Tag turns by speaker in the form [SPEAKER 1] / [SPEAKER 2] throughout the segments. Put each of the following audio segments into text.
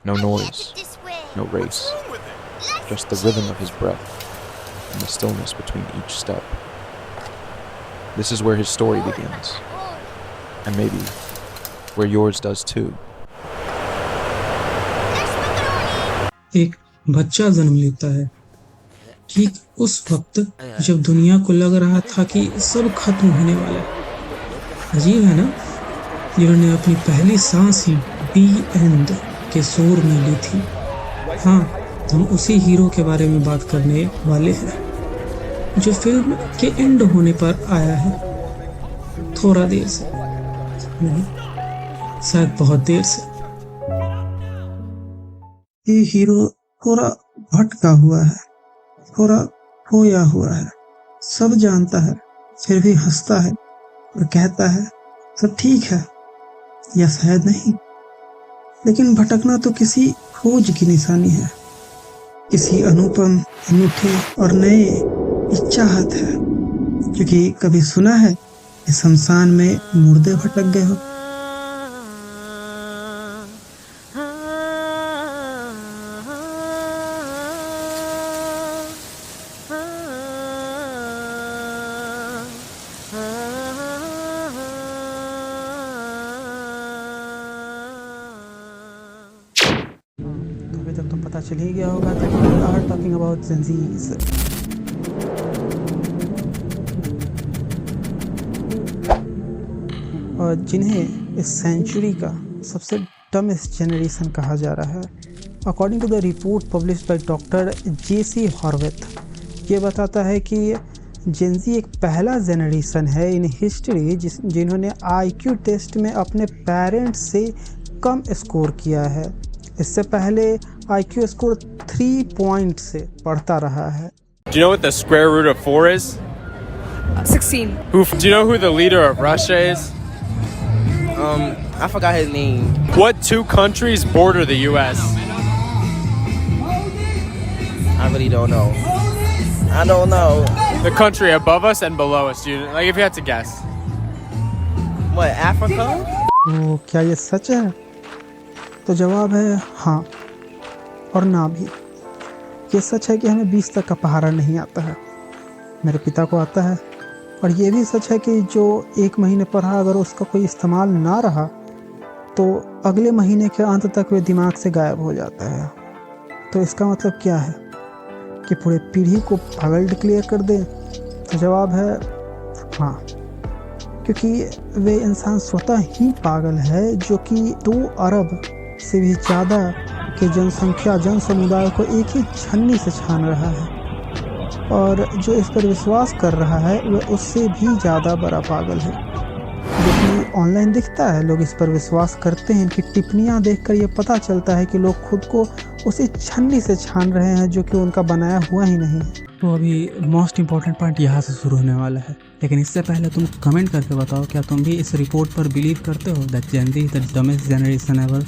[SPEAKER 1] No noise, no race, just the rhythm of his breath and the stillness between each step. This is where his story begins, and maybe where yours does too.
[SPEAKER 2] एक बच्चा जन्म लेता है ठीक उस वक्त जब दुनिया को लग रहा था कि सब खत्म होने वाला है। अजीब है ना, जिन्होंने अपनी पहली सांस ही बी एंड के शोर में ली थी। हाँ, हम उसी हीरो के बारे में बात करने वाले हैं जो फिल्म के एंड होने पर आया है, थोड़ा देर से नहीं, शायद बहुत देर से। ये हीरो थोड़ा भटका हुआ है, थोड़ा खोया हुआ है, सब जानता है, फिर भी हंसता है और कहता है सब ठीक है, या शायद नहीं। लेकिन भटकना तो किसी खोज की निशानी है, किसी अनुपम, अनूठे और नए की चाहत है। क्योंकि कभी सुना है कि शमशान में मुर्दे भटक गए हो। अभी तक तो पता चल ही गया होगा that we are talking about Gen Zs। और जिन्हें इस सेंचुरी का सबसे डमेस्ट जनरेशन कहा जा रहा है, according to the report published by doctor J C Horvath. ये बताता है कि जेन ज़ी एक पहला जनरेशन है इन हिस्ट्री जिन्होंने आईक्यू टेस्ट में अपने पेरेंट्स से कम स्कोर किया है। इससे पहले IQ स्कोर 3 पॉइंट से बढ़ता रहा है।
[SPEAKER 3] Do you know what the square root of 4 is?
[SPEAKER 4] 16.
[SPEAKER 3] Do you know who the leader of Russia is?
[SPEAKER 5] I forgot his name.
[SPEAKER 3] What 2 countries border the US?
[SPEAKER 5] I really don't know. I don't know.
[SPEAKER 3] The country above us and below us, dude. Like if you had to guess.
[SPEAKER 5] What, Africa?
[SPEAKER 2] तो क्या ये सच है? तो जवाब है हाँ और ना भी। ये सच है कि हमें 20 तक का पहाड़ा नहीं आता है, मेरे पिता को आता है। और ये भी सच है कि जो 1 महीने पढ़ा अगर उसका कोई इस्तेमाल ना रहा तो अगले महीने के अंत तक वे दिमाग से गायब हो जाता है। तो इसका मतलब क्या है कि पूरे पीढ़ी को पागल डिक्लेयर कर दें? तो जवाब है हाँ, क्योंकि वे इंसान स्वतः ही पागल है जो कि 2 अरब से भी ज़्यादा के जन समुदाय को एक ही छन्नी से छान रहा है, और जो इस पर विश्वास कर रहा है वह उससे भी ज़्यादा बड़ा पागल है। जो कि ऑनलाइन दिखता है, लोग इस पर विश्वास करते हैं। इनकी टिप्पणियां देखकर ये पता चलता है कि लोग खुद को उसी छन्नी से छान रहे हैं जो कि उनका बनाया हुआ ही नहीं है। तो अभी मोस्ट इम्पॉर्टेंट पॉइंट यहाँ से शुरू होने वाला है, लेकिन इससे पहले तुम कमेंट करके बताओ क्या तुम भी इस रिपोर्ट पर बिलीव करते हो that gen Z is the dumbest generation ever.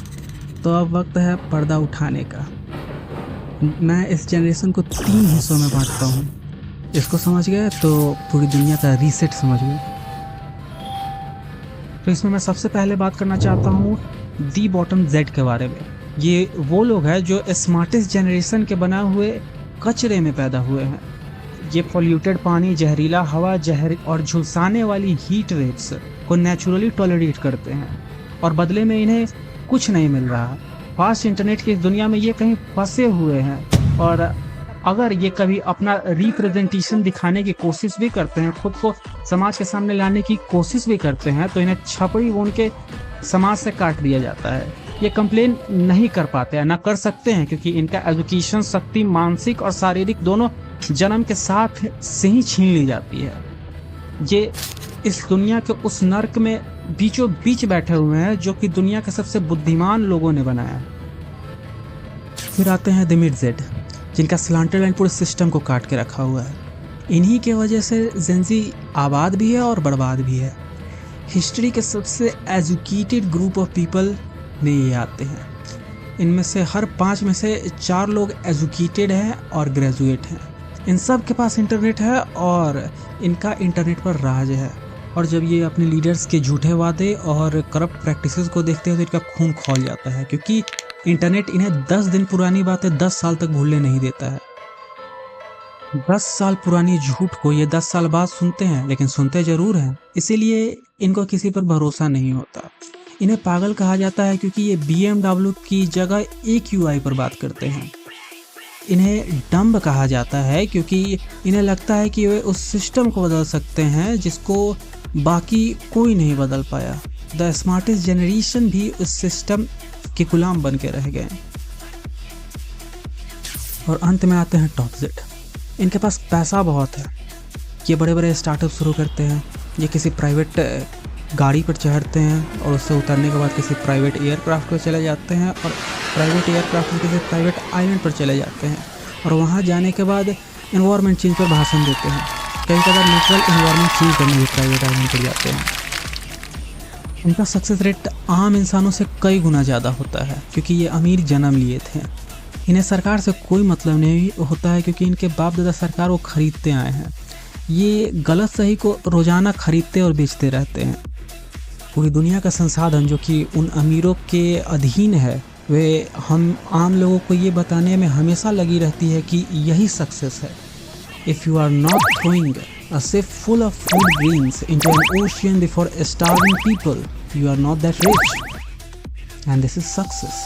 [SPEAKER 2] तो अब वक्त है पर्दा उठाने का। मैं इस जनरेशन को 3 हिस्सों में बांटता हूँ। इसको समझ गए तो पूरी दुनिया का रीसेट समझ गए। तो इसमें मैं सबसे पहले बात करना चाहता हूँ दी बॉटम जेड के बारे में। ये वो लोग हैं जो स्मार्टेस्ट जनरेशन के बना हुए कचरे में पैदा हुए हैं। ये पॉल्यूटेड पानी, जहरीला हवा, और झुलसाने वाली हीट वेव्स को नेचुरली टॉलरेट करते हैं, और बदले में इन्हें कुछ नहीं मिल रहा। फास्ट इंटरनेट की इस दुनिया में ये कहीं फंसे हुए हैं, और अगर ये कभी अपना रिप्रेजेंटेशन दिखाने की कोशिश भी करते हैं, खुद को समाज के सामने लाने की कोशिश भी करते हैं, तो इन्हें छपड़ी उनके समाज से काट दिया जाता है। ये कंप्लेन नहीं कर पाते हैं, ना कर सकते हैं, क्योंकि इनका एजुकेशन शक्ति मानसिक और शारीरिक दोनों जन्म के साथ से ही छीन ली जाती है। ये इस दुनिया के उस नर्क में बीचों बीच बैठे हुए हैं जो कि दुनिया के सबसे बुद्धिमान लोगों ने बनाया है। फिर आते हैं द मिड जेड, जिनका स्लांटेड लाइन पूरे सिस्टम को काट के रखा हुआ है। इन्हीं के वजह से जेन ज़ी आबाद भी है और बर्बाद भी है। हिस्ट्री के सबसे एजुकेटेड ग्रुप ऑफ पीपल में ये आते हैं। इनमें से हर 5 में से 4 लोग एजुकेटेड हैं और ग्रेजुएट हैं। इन सब के पास इंटरनेट है और इनका इंटरनेट पर राज है। और जब ये अपने लीडर्स के झूठे वादे और करप्ट प्रैक्टिसेस को देखते हैं तो इनका खून खौल जाता है, क्योंकि इंटरनेट इन्हें 10 दिन पुरानी बातें 10 साल तक भूलने नहीं देता है। 10 साल पुरानी झूठ को ये 10 साल बाद सुनते हैं, लेकिन सुनते जरूर हैं, इसीलिए इनको किसी पर भरोसा नहीं होता। इन्हें पागल कहा जाता है क्योंकि ये BMW की जगह AQI पर बात करते हैं। इन्हें डम्ब कहा जाता है क्योंकि इन्हें लगता है कि वे उस सिस्टम को बदल सकते हैं जिसको बाकी कोई नहीं बदल पाया। द स्मार्टेस्ट जनरेशन भी उस सिस्टम के गुलाम बन के रह गए। और अंत में आते हैं टॉप जेड। इनके पास पैसा बहुत है। ये बड़े बड़े स्टार्टअप शुरू करते हैं। ये किसी प्राइवेट गाड़ी पर चढ़ते हैं और उससे उतरने के बाद किसी प्राइवेट एयरक्राफ्ट पर चले जाते हैं और प्राइवेट एयरक्राफ्ट में किसी प्राइवेट आइलैंड पर चले जाते हैं और वहाँ जाने के बाद एनवायरनमेंट चेंज पर भाषण देते हैं। कई बार लिटरल एनवायरनमेंट चेंज करने भी प्राइवेट आइलैंड पर जाते हैं। इनका सक्सेस रेट आम इंसानों से कई गुना ज़्यादा होता है क्योंकि ये अमीर जन्म लिए थे। इन्हें सरकार से कोई मतलब नहीं होता है क्योंकि इनके बाप दादा सरकार को खरीदते आए हैं। ये गलत सही को रोज़ाना खरीदते और बेचते रहते हैं। पूरी दुनिया का संसाधन जो कि उन अमीरों के अधीन है, वे हम आम लोगों को ये बताने में हमेशा लगी रहती है कि यही सक्सेस है। If you are not throwing a ship full of food grains into an ocean before starving people, you are not that rich. And this is success.